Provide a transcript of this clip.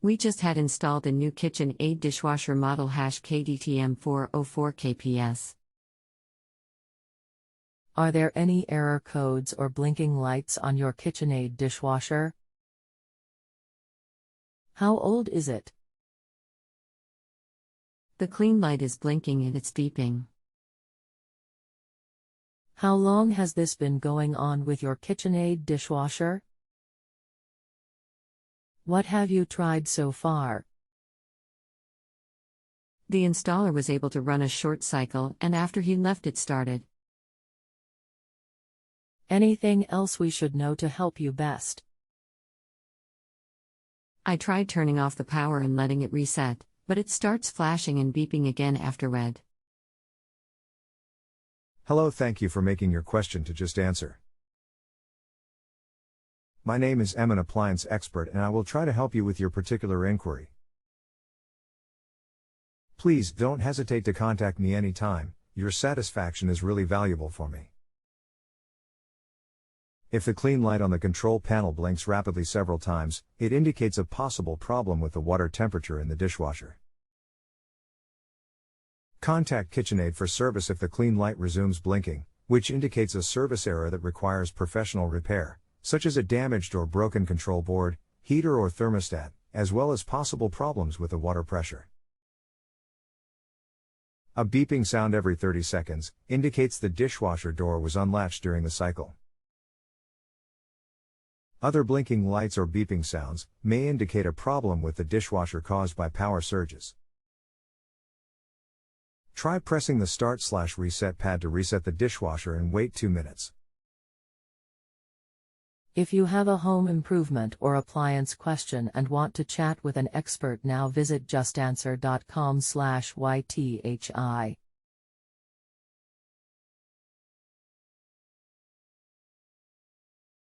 We just had installed a new KitchenAid dishwasher model #KDTM404KPS. Are there any error codes or blinking lights on your KitchenAid dishwasher? How old is it? The clean light is blinking and it's beeping. How long has this been going on with your KitchenAid dishwasher? What have you tried so far? The installer was able to run a short cycle, and after he left it started. Anything else we should know to help you best? I tried turning off the power and letting it reset, but it starts flashing and beeping again afterward. Hello, thank you for making your question to Just Answer. My name is Em, an appliance expert, and I will try to help you with your particular inquiry. Please don't hesitate to contact me anytime. Your satisfaction is really valuable for me. If the clean light on the control panel blinks rapidly several times, it indicates a possible problem with the water temperature in the dishwasher. Contact KitchenAid for service if the clean light resumes blinking, which indicates a service error that requires professional repair, such as a damaged or broken control board, heater or thermostat, as well as possible problems with the water pressure. A beeping sound every 30 seconds indicates the dishwasher door was unlatched during the cycle. Other blinking lights or beeping sounds may indicate a problem with the dishwasher caused by power surges. Try pressing the Start/Reset pad to reset the dishwasher and wait 2 minutes. If you have a home improvement or appliance question and want to chat with an expert now, visit justanswer.com/YTHI.